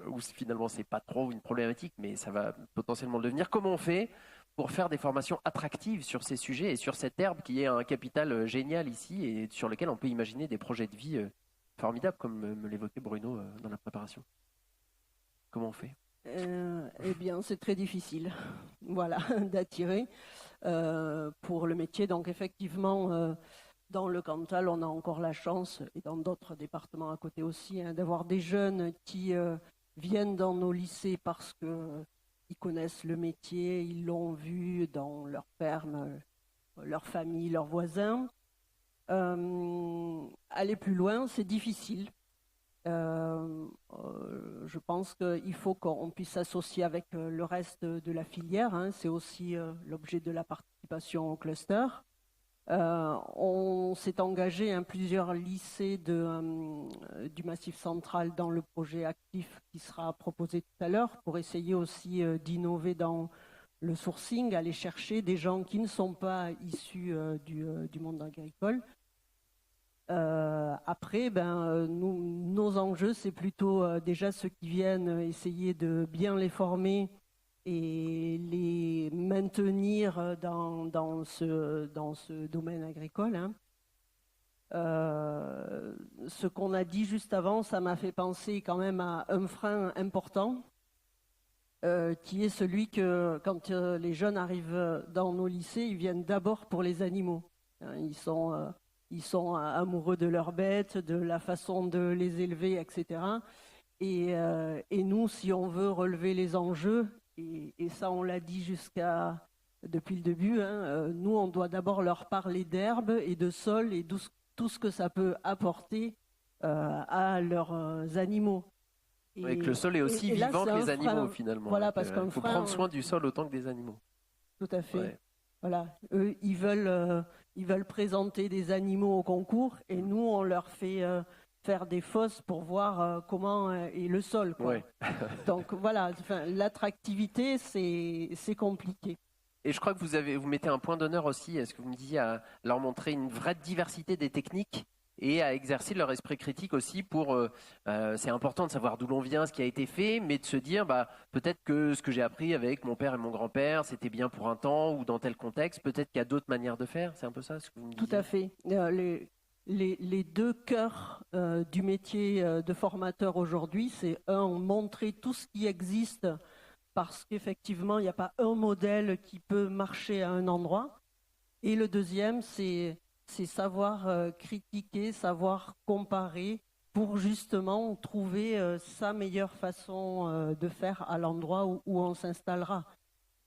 où finalement c'est pas trop une problématique, mais ça va potentiellement le devenir, comment on fait pour faire des formations attractives sur ces sujets et sur cette herbe qui est un capital génial ici et sur lequel on peut imaginer des projets de vie formidables, comme me l'évoquait Bruno dans la préparation. Comment on fait ? Eh bien, c'est très difficile, voilà, d'attirer pour le métier. Donc, effectivement, dans le Cantal, on a encore la chance, et dans d'autres départements à côté aussi, d'avoir des jeunes qui viennent dans nos lycées parce qu'ils connaissent le métier, ils l'ont vu dans leur ferme, leur famille, leurs voisins. Aller plus loin, c'est difficile. Je pense qu'il faut qu'on puisse s'associer avec le reste de la filière. Hein. C'est aussi l'objet de la participation au cluster. On s'est engagé plusieurs lycées du Massif central dans le projet actif qui sera proposé tout à l'heure pour essayer aussi d'innover dans le sourcing, aller chercher des gens qui ne sont pas issus du monde agricole. Après, nos enjeux, c'est plutôt déjà ceux qui viennent essayer de bien les former et les maintenir dans ce domaine agricole. Hein. Ce qu'on a dit juste avant, ça m'a fait penser quand même à un frein important, qui est celui que quand les jeunes arrivent dans nos lycées, ils viennent d'abord pour les animaux. Hein, ils sont amoureux de leurs bêtes, de la façon de les élever, etc. Et nous, si on veut relever les enjeux, et ça on l'a dit depuis le début, hein, nous on doit d'abord leur parler d'herbe et de sol et tout ce que ça peut apporter à leurs animaux. Et que le sol est aussi vivant que les animaux finalement. Voilà, parce il faut prendre soin du sol autant que des animaux. Tout à fait. Ouais. Voilà, eux, ils veulent présenter des animaux au concours et nous, on leur fait faire des fosses pour voir comment est le sol. Quoi. Ouais. Donc voilà, l'attractivité, c'est compliqué. Et je crois que vous mettez un point d'honneur aussi, à ce que vous me disiez, à leur montrer une vraie diversité des techniques et à exercer leur esprit critique aussi pour... c'est important de savoir d'où l'on vient, ce qui a été fait, mais de se dire, peut-être que ce que j'ai appris avec mon père et mon grand-père, c'était bien pour un temps ou dans tel contexte, peut-être qu'il y a d'autres manières de faire, c'est un peu ça ce que vous me disiez ? Tout à fait. Les deux cœurs du métier de formateur aujourd'hui, c'est montrer tout ce qui existe, parce qu'effectivement, il n'y a pas un modèle qui peut marcher à un endroit. Et le deuxième, c'est savoir critiquer, savoir comparer pour justement trouver sa meilleure façon de faire à l'endroit où on s'installera.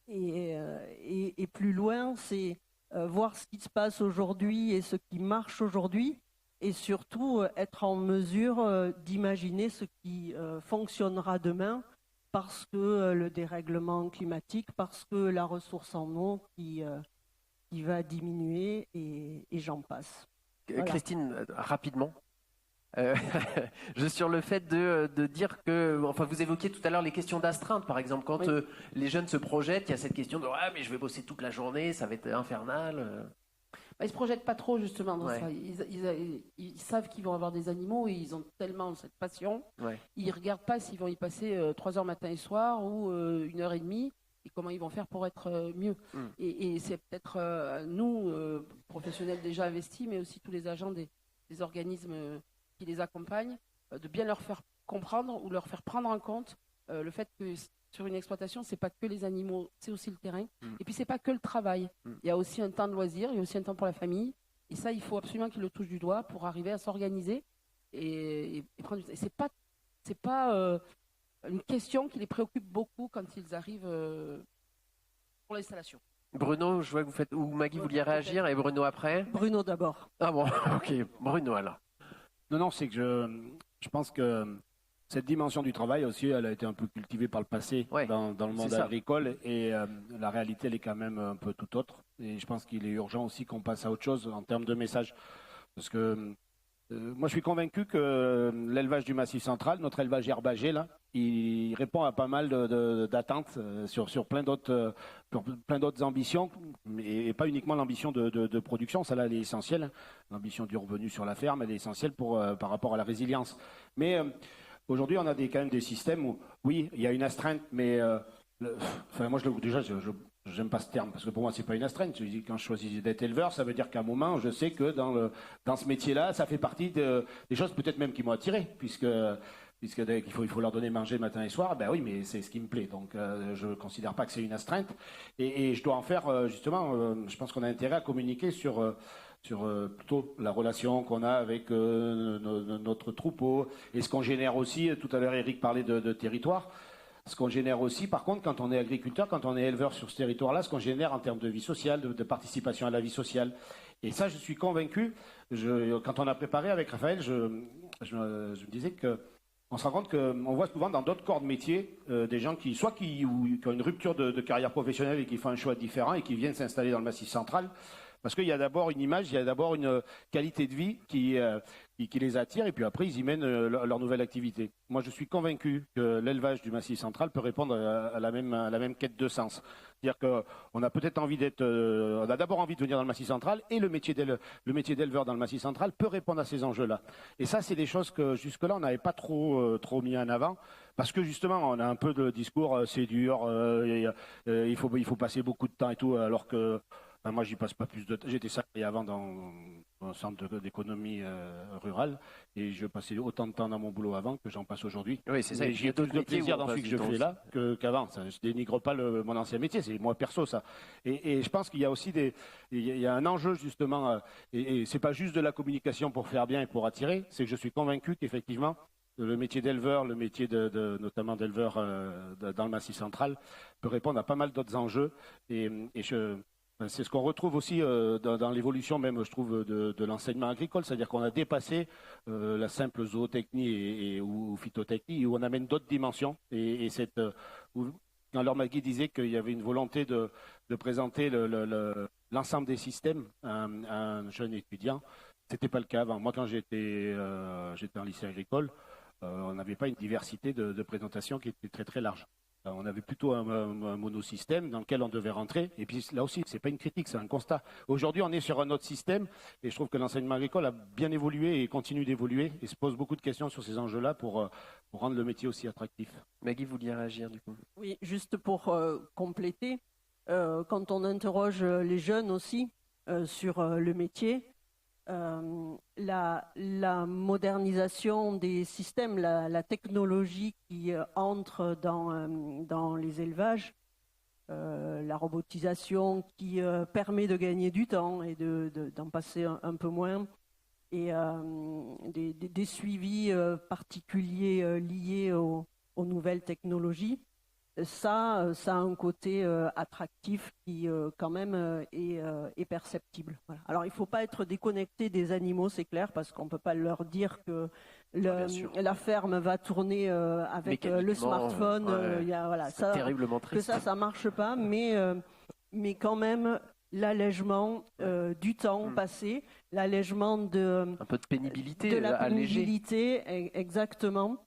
Et plus loin, c'est voir ce qui se passe aujourd'hui et ce qui marche aujourd'hui et surtout être en mesure d'imaginer ce qui fonctionnera demain parce que le dérèglement climatique, parce que la ressource en eau qui va diminuer et j'en passe. Voilà. Christine, rapidement. Sur le fait de dire que, enfin, vous évoquiez tout à l'heure les questions d'astreinte, par exemple, quand Oui. les jeunes se projettent, il y a cette question de mais je vais bosser toute la journée, ça va être infernal. Ils ne se projettent pas trop justement dans Ouais. ça. Ils savent qu'ils vont avoir des animaux et ils ont tellement cette passion. Ouais. Ils ne regardent pas s'ils vont y passer 3 heures matin et soir ou 1 heure et demie et comment ils vont faire pour être mieux. Mm. Et c'est peut-être nous, professionnels déjà investis, mais aussi tous les agents des organismes qui les accompagnent, de bien leur faire comprendre ou leur faire prendre en compte le fait que sur une exploitation, c'est pas que les animaux, c'est aussi le terrain. Et puis c'est pas que le travail. Il y a aussi un temps de loisir, il y a aussi un temps pour la famille. Et ça, il faut absolument qu'ils le touchent du doigt pour arriver à s'organiser et prendre. Et c'est pas une question qui les préoccupe beaucoup quand ils arrivent pour l'installation. Bruno, je vois que vous faites. Ou Maggie, vous vouliez réagir et Bruno après. Bruno d'abord. Ah bon, ok. Bruno alors. Non, c'est que je pense que cette dimension du travail aussi, elle a été un peu cultivée par le passé Ouais, dans le monde c'est ça. agricole et la réalité, elle est quand même un peu tout autre. Et je pense qu'il est urgent aussi qu'on passe à autre chose en termes de message. Parce que moi, je suis convaincu que l'élevage du Massif central, notre élevage herbagé, là, il répond à pas mal d'attentes sur plein d'autres ambitions, et pas uniquement l'ambition de production, ça là, elle est essentielle. L'ambition du revenu sur la ferme, elle est essentielle par rapport à la résilience. Mais aujourd'hui, on a quand même des systèmes où, oui, il y a une astreinte, mais moi, j'aime pas ce terme, parce que pour moi, c'est pas une astreinte. Quand je choisis d'être éleveur, ça veut dire qu'à un moment, je sais que dans ce métier-là, ça fait partie des choses peut-être même qui m'ont attiré, puisque il faut leur donner manger matin et soir. Ben oui, mais c'est ce qui me plaît. Donc, je ne considère pas que c'est une astreinte. Et je dois en faire, justement, je pense qu'on a intérêt à communiquer sur plutôt la relation qu'on a avec notre troupeau et ce qu'on génère aussi. Tout à l'heure, Eric parlait de territoire. Ce qu'on génère aussi, par contre, quand on est agriculteur, quand on est éleveur sur ce territoire-là, ce qu'on génère en termes de vie sociale, de participation à la vie sociale. Et ça, je suis convaincu. Quand on a préparé avec Raphaël, je me disais que on se rend compte qu'on voit souvent dans d'autres corps de métier des gens qui ont une rupture de carrière professionnelle et qui font un choix différent et qui viennent s'installer dans le Massif central. Parce qu'il y a d'abord une image, il y a d'abord une qualité de vie qui les attire et puis après ils y mènent leur nouvelle activité. Moi je suis convaincu que l'élevage du Massif central peut répondre à la même quête de sens. C'est-à-dire qu'on a peut-être envie on a d'abord envie de venir dans le Massif central et le métier d'éleveur dans le Massif central peut répondre à ces enjeux-là. Et ça c'est des choses que jusque-là on n'avait pas trop mis en avant. Parce que justement, on a un peu de discours, c'est dur, il faut passer beaucoup de temps et tout, alors que moi, j'y passe pas plus de temps. J'étais salarié avant dans un centre d'économie rurale et je passais autant de temps dans mon boulot avant que j'en passe aujourd'hui. Oui, c'est ça. Et j'ai plus de plaisir dans ce que je fais là qu'avant. Ça, je dénigre pas mon ancien métier, c'est moi perso ça. Et je pense qu'il y a aussi il y a un enjeu justement, et c'est pas juste de la communication pour faire bien et pour attirer, c'est que je suis convaincu qu'effectivement, le métier d'éleveur, le métier notamment d'éleveur dans le Massif central peut répondre à pas mal d'autres enjeux. C'est ce qu'on retrouve aussi dans l'évolution même, je trouve, de l'enseignement agricole, c'est-à-dire qu'on a dépassé la simple zootechnie ou phytotechnie, où on amène d'autres dimensions. Quand Laure Magui disait qu'il y avait une volonté de présenter l'ensemble des systèmes à un jeune étudiant, c'était pas le cas avant. Moi, quand j'étais en lycée agricole, on n'avait pas une diversité de présentation qui était très très large. On avait plutôt un monosystème dans lequel on devait rentrer. Et puis là aussi, c'est pas une critique, c'est un constat. Aujourd'hui, on est sur un autre système et je trouve que l'enseignement agricole a bien évolué et continue d'évoluer et se pose beaucoup de questions sur ces enjeux-là pour rendre le métier aussi attractif. Maggie, vous vouliez réagir du coup? Oui, juste pour compléter, quand on interroge les jeunes aussi sur le métier, la modernisation des systèmes, la technologie qui entre dans les élevages, la robotisation qui permet de gagner du temps et d'en passer un peu moins, et des suivis particuliers liés aux nouvelles technologies. Ça a un côté attractif qui quand même est perceptible. Voilà. Alors il ne faut pas être déconnecté des animaux, c'est clair, parce qu'on ne peut pas leur dire que la ferme va tourner avec le smartphone. Ouais, voilà, c'est terriblement triste. Que ça ne marche pas, mais quand même, l'allègement du temps passé, l'allègement Un peu de pénibilité, de la allégé. pénibilité, exactement.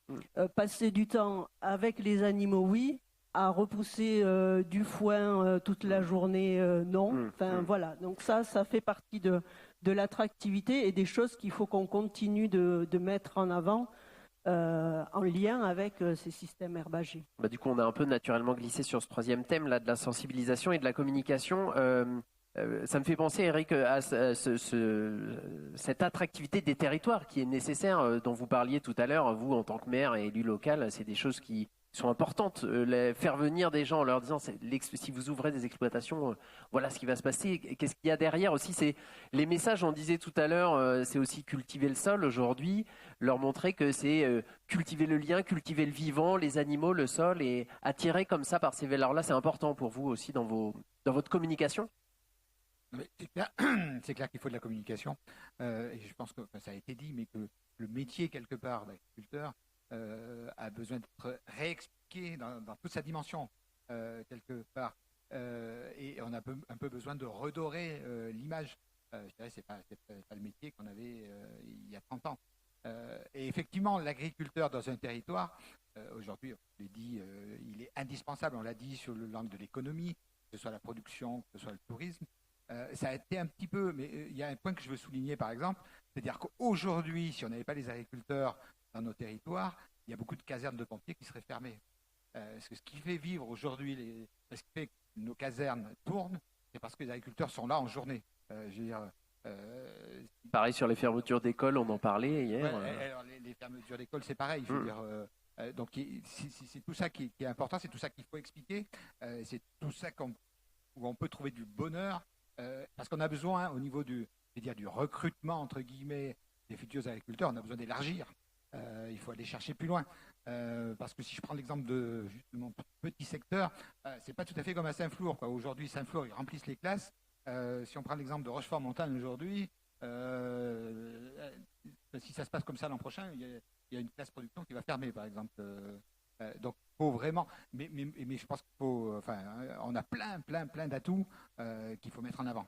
Passer du temps avec les animaux, oui. À repousser du foin toute la journée, non. Enfin, voilà. Donc ça fait partie de l'attractivité et des choses qu'il faut qu'on continue de mettre en avant en lien avec ces systèmes herbagers. Bah, du coup, on a un peu naturellement glissé sur ce troisième thème là, de la sensibilisation et de la communication. Ça me fait penser, Eric, à cette attractivité des territoires qui est nécessaire, dont vous parliez tout à l'heure, vous en tant que maire et élu local, c'est des choses qui sont importantes. Faire venir des gens en leur disant, si vous ouvrez des exploitations, voilà ce qui va se passer. Qu'est-ce qu'il y a derrière aussi, c'est les messages, on disait tout à l'heure, c'est aussi cultiver le sol aujourd'hui, leur montrer que c'est cultiver le lien, cultiver le vivant, les animaux, le sol, et attirer comme ça par ces valeurs-là, c'est important pour vous aussi dans votre communication. Mais c'est clair qu'il faut de la communication. Et je pense que ça a été dit, mais que le métier, quelque part, d'agriculteur a besoin d'être réexpliqué dans toute sa dimension, quelque part. Et on a un peu besoin de redorer l'image. Je dirais, c'est pas le métier qu'on avait il y a 30 ans. Et effectivement, l'agriculteur dans un territoire, aujourd'hui, on l'a dit, il est indispensable, on l'a dit sur le langue de l'économie, que ce soit la production, que ce soit le tourisme. Ça a été un petit peu, mais il y a un point que je veux souligner par exemple, c'est-à-dire qu'aujourd'hui, si on n'avait pas les agriculteurs dans nos territoires, il y a beaucoup de casernes de pompiers qui seraient fermées. Parce que ce qui fait vivre aujourd'hui, ce qui fait que nos casernes tournent, c'est parce que les agriculteurs sont là en journée. Je veux dire, pareil sur les fermetures d'écoles, on en parlait hier. Ouais, alors les fermetures d'écoles, c'est pareil. Je veux dire, donc c'est tout ça qui est important, c'est tout ça qu'il faut expliquer, c'est tout ça où on peut trouver du bonheur. Parce qu'on a besoin, au niveau du recrutement, entre guillemets, des futurs agriculteurs, on a besoin d'élargir. Il faut aller chercher plus loin. Parce que si je prends l'exemple de mon petit secteur, c'est pas tout à fait comme à Saint-Flour. Aujourd'hui, Saint-Flour, ils remplissent les classes. Si on prend l'exemple de Rochefort-Montagne aujourd'hui, si ça se passe comme ça l'an prochain, il y a une classe production qui va fermer, par exemple. Donc, il faut vraiment, mais je pense qu'il faut, on a plein d'atouts qu'il faut mettre en avant.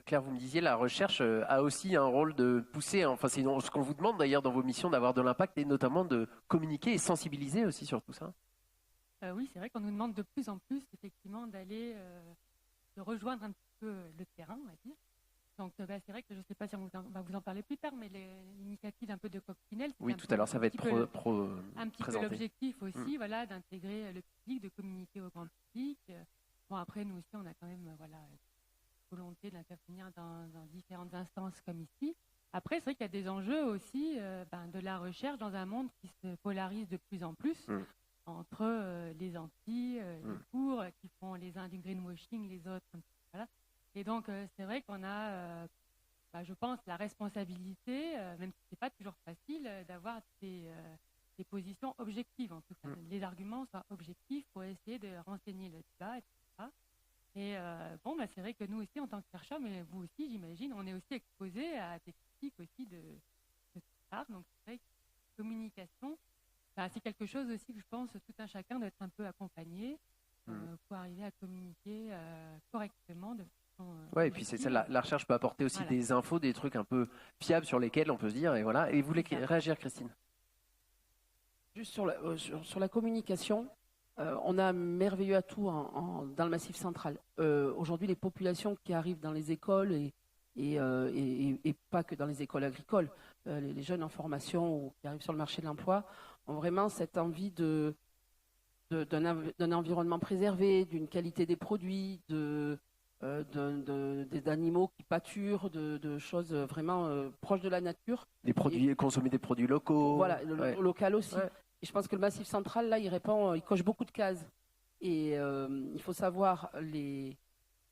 Claire, vous me disiez, la recherche a aussi un rôle de pousser, enfin c'est ce qu'on vous demande d'ailleurs dans vos missions, d'avoir de l'impact et notamment de communiquer et sensibiliser aussi sur tout ça. Oui, c'est vrai qu'on nous demande de plus en plus effectivement d'aller, de rejoindre un petit peu le terrain, on va dire. Donc c'est vrai que je ne sais pas si on va vous en parler plus tard, mais l'initiative un peu de Coccinelle. Oui, tout à l'heure, ça va être un petit peu l'objectif aussi, voilà, d'intégrer le public, de communiquer au grand public. Bon, après, nous aussi, on a quand même, voilà, volonté d'intervenir dans différentes instances comme ici. Après, c'est vrai qu'il y a des enjeux aussi de la recherche dans un monde qui se polarise de plus en plus entre les anti, les pour, qui font les uns du greenwashing, les autres, voilà. Et donc, c'est vrai qu'on a, je pense, la responsabilité, même si ce n'est pas toujours facile, d'avoir des positions objectives. En tout cas, les arguments soient objectifs pour essayer de renseigner le débat, etc. Et c'est vrai que nous aussi, en tant que chercheurs, mais vous aussi, j'imagine, on est aussi exposés à des critiques aussi de tout ça. Donc, c'est vrai que la communication, c'est quelque chose aussi que je pense tout un chacun doit être un peu accompagné pour arriver à communiquer correctement. Ouais, et puis c'est ça, la recherche peut apporter aussi des infos, des trucs un peu fiables sur lesquels on peut se dire, et voilà. Et vous voulez réagir, Christine? Juste sur la communication, on a un merveilleux atout dans le Massif central. Aujourd'hui, les populations qui arrivent dans les écoles et pas que dans les écoles agricoles, les jeunes en formation ou qui arrivent sur le marché de l'emploi ont vraiment cette envie d'un environnement préservé, d'une qualité des produits, d'animaux qui pâturent, de choses vraiment proches de la nature. Consommer des produits locaux. Voilà, local aussi. Ouais. Et je pense que le Massif central, là, il coche beaucoup de cases. Et il faut savoir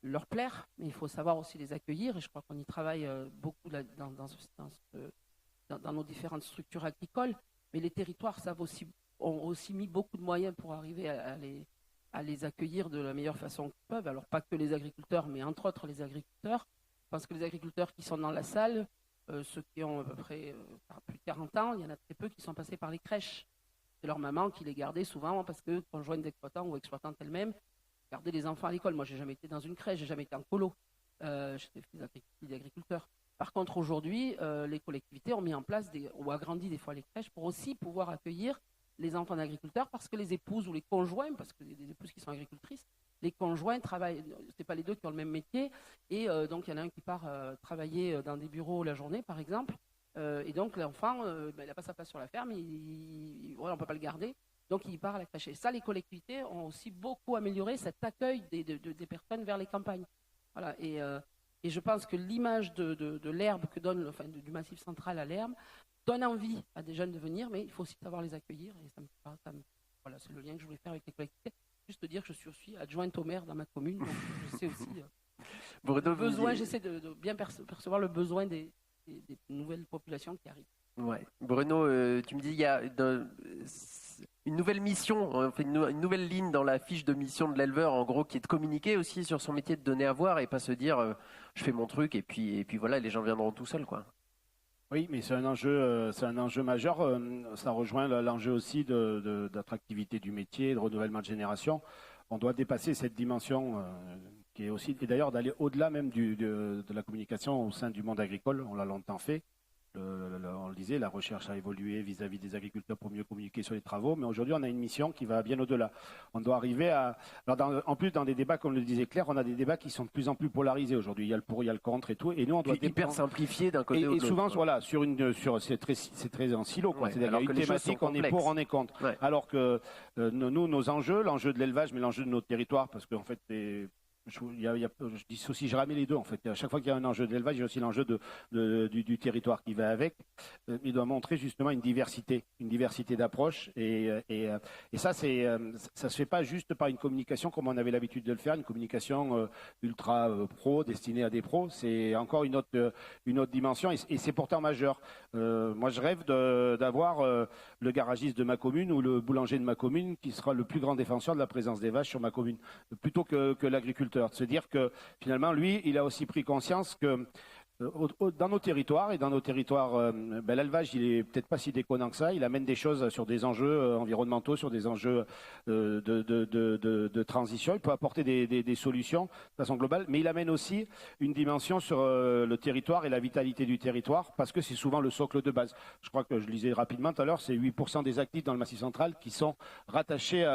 leur plaire, mais il faut savoir aussi les accueillir. Et je crois qu'on y travaille beaucoup dans nos différentes structures agricoles. Mais les territoires ont aussi mis beaucoup de moyens pour arriver à les accueillir de la meilleure façon qu'ils peuvent. Alors, pas que les agriculteurs, mais entre autres les agriculteurs. Parce que les agriculteurs qui sont dans la salle, ceux qui ont à peu près plus de 40 ans, il y en a très peu qui sont passés par les crèches. C'est leur maman qui les gardait souvent parce que, conjointe d'exploitants ou exploitante elle-même, garder les enfants à l'école. Moi, j'ai jamais été dans une crèche, j'ai jamais été en colo. J'étais fils d'agriculteur. Par contre, aujourd'hui, les collectivités ont mis en place ou agrandi des fois les crèches pour aussi pouvoir accueillir les enfants d'agriculteurs, parce que les épouses ou les conjoints, parce que des épouses qui sont agricultrices, les conjoints travaillent, c'est pas les deux qui ont le même métier, et donc il y en a un qui part travailler dans des bureaux la journée, par exemple, et donc l'enfant, il n'a pas sa place sur la ferme, on ne peut pas le garder, donc il part à la crèche. Et ça, les collectivités ont aussi beaucoup amélioré cet accueil des personnes vers les campagnes. Voilà, et je pense que l'image de l'herbe que donne, enfin, du Massif central à l'herbe, donne envie à des jeunes de venir, mais il faut aussi savoir les accueillir. Et voilà, c'est le lien que je voulais faire avec les collectivités. Juste dire que je suis adjointe au maire dans ma commune, donc je sais aussi le besoin, j'essaie de bien percevoir le besoin des nouvelles populations qui arrivent. Ouais. Bruno, tu me dis il y a une nouvelle mission, enfin une nouvelle ligne dans la fiche de mission de l'éleveur, en gros, qui est de communiquer aussi sur son métier, de donner à voir et pas se dire je fais mon truc et puis voilà, les gens viendront tout seuls, quoi. Oui, mais c'est un enjeu majeur. Ça rejoint l'enjeu aussi d'attractivité du métier, de renouvellement de génération. On doit dépasser cette dimension qui est aussi, et d'ailleurs d'aller au-delà même de la communication au sein du monde agricole. On l'a longtemps fait. On le disait, la recherche a évolué vis-à-vis des agriculteurs pour mieux communiquer sur les travaux, mais aujourd'hui on a une mission qui va bien au-delà. On doit arriver à... Alors en plus, dans des débats, comme le disait Claire, on a des débats qui sont de plus en plus polarisés aujourd'hui. Il y a le pour, il y a le contre et tout, et nous on doit... hyper simplifié d'un côté ou de l'autre. Et souvent, voilà, c'est très en silo, quoi. Ouais, C'est-à-dire qu'il y a une thématique, on est pour, on est contre. Ouais. Alors que nous, nos enjeux, l'enjeu de l'élevage, mais l'enjeu de notre territoire, parce qu'en fait, je dis aussi, je ramène les deux en fait. À chaque fois qu'il y a un enjeu de l'élevage, il y a aussi l'enjeu du territoire qui va avec. Il doit montrer justement une diversité d'approches. Et ça, ça se fait pas juste par une communication comme on avait l'habitude de le faire, une communication ultra pro, destinée à des pros. C'est encore une autre dimension et c'est pourtant majeur. Moi, je rêve d'avoir le garagiste de ma commune ou le boulanger de ma commune qui sera le plus grand défenseur de la présence des vaches sur ma commune, plutôt que l'agriculteur. De se dire que finalement, lui, il a aussi pris conscience que dans nos territoires, l'élevage, il est peut-être pas si déconnant que ça. Il amène des choses sur des enjeux environnementaux, sur des enjeux de transition. Il peut apporter des solutions de façon globale, mais il amène aussi une dimension sur le territoire et la vitalité du territoire, parce que c'est souvent le socle de base. Je crois que je lisais rapidement tout à l'heure, c'est 8% des actifs dans le Massif central qui sont rattachés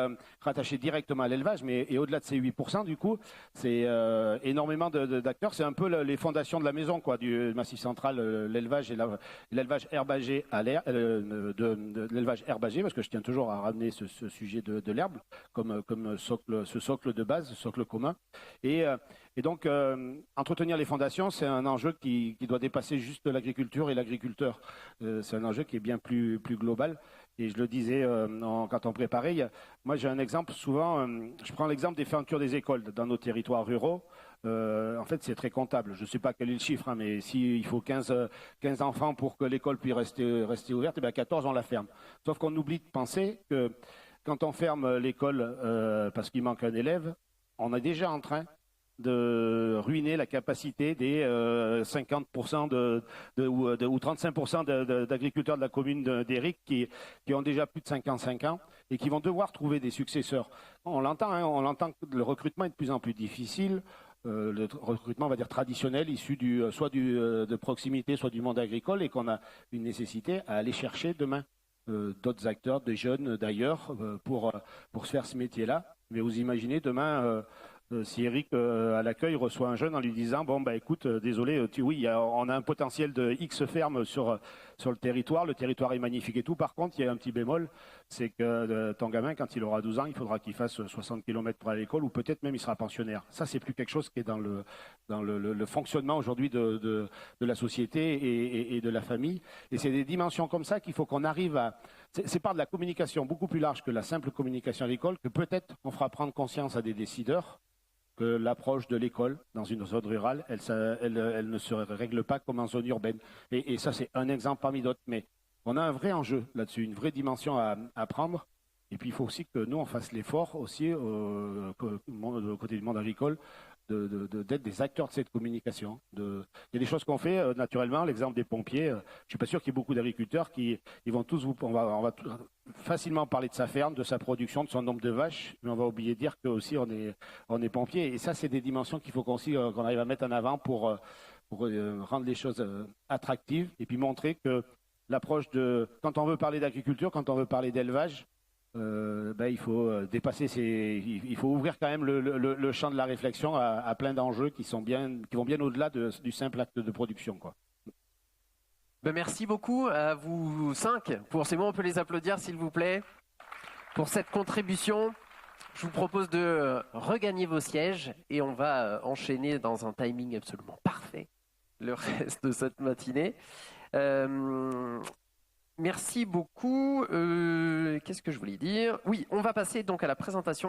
directement à l'élevage, et au-delà de ces 8%, du coup, c'est énormément d'acteurs. C'est un peu les fondations de la maison, quoi, du Massif central, l'élevage et l'élevage herbagé à l'air, de l'élevage herbagé, parce que je tiens toujours à ramener ce sujet de l'herbe comme ce socle de base, ce socle commun. Et donc, entretenir les fondations, c'est un enjeu qui doit dépasser juste l'agriculture et l'agriculteur. C'est un enjeu qui est bien plus global. Et je le disais quand on préparait, moi j'ai un exemple souvent, je prends l'exemple des fermetures des écoles dans nos territoires ruraux. En fait, c'est très comptable. Je ne sais pas quel est le chiffre, mais s'il faut 15 enfants pour que l'école puisse rester ouverte, et bien 14, on la ferme. Sauf qu'on oublie de penser que quand on ferme l'école parce qu'il manque un élève, on est déjà en train de ruiner la capacité des 50% ou 35% d'agriculteurs de la commune d'Éric qui ont déjà plus de 55 ans et qui vont devoir trouver des successeurs. On l'entend que le recrutement est de plus en plus difficile. Le recrutement, on va dire, traditionnel, issu soit de proximité, soit du monde agricole, et qu'on a une nécessité à aller chercher demain d'autres acteurs, des jeunes d'ailleurs, pour se faire ce métier-là. Mais vous imaginez demain... si Eric à l'accueil reçoit un jeune en lui disant bon bah écoute désolé on a un potentiel de X ferme sur le territoire est magnifique et tout, par contre il y a un petit bémol, c'est que ton gamin quand il aura 12 ans il faudra qu'il fasse 60 km pour aller à l'école, ou peut-être même il sera pensionnaire. Ça c'est plus quelque chose qui est dans le fonctionnement aujourd'hui de la société et de la famille, et c'est des dimensions comme ça qu'il faut qu'on arrive à... C'est par de la communication beaucoup plus large que la simple communication à l'école que peut-être on fera prendre conscience à des décideurs que l'approche de l'école dans une zone rurale, elle ne se règle pas comme en zone urbaine. Et ça, c'est un exemple parmi d'autres. Mais on a un vrai enjeu là-dessus, une vraie dimension à prendre. Et puis, il faut aussi que nous, on fasse l'effort aussi, côté du monde agricole, d'être des acteurs de cette communication. Il y a des choses qu'on fait naturellement, l'exemple des pompiers. Je ne suis pas sûr qu'il y ait beaucoup d'agriculteurs qui ils vont tous on va facilement parler de sa ferme, de sa production, de son nombre de vaches, mais on va oublier de dire que aussi on est pompier. Et ça, c'est des dimensions qu'il faut qu'on arrive à mettre en avant pour rendre les choses attractives et puis montrer que l'approche quand on veut parler d'agriculture, quand on veut parler d'élevage, il faut dépasser il faut ouvrir quand même le champ de la réflexion à plein d'enjeux qui vont bien au-delà du simple acte de production, quoi. Merci beaucoup à vous 5 pour ces mots. On peut les applaudir, s'il vous plaît, pour cette contribution. Je vous propose de regagner vos sièges et on va enchaîner dans un timing absolument parfait le reste de cette matinée. Merci beaucoup. Qu'est-ce que je voulais dire ? Oui, on va passer donc à la présentation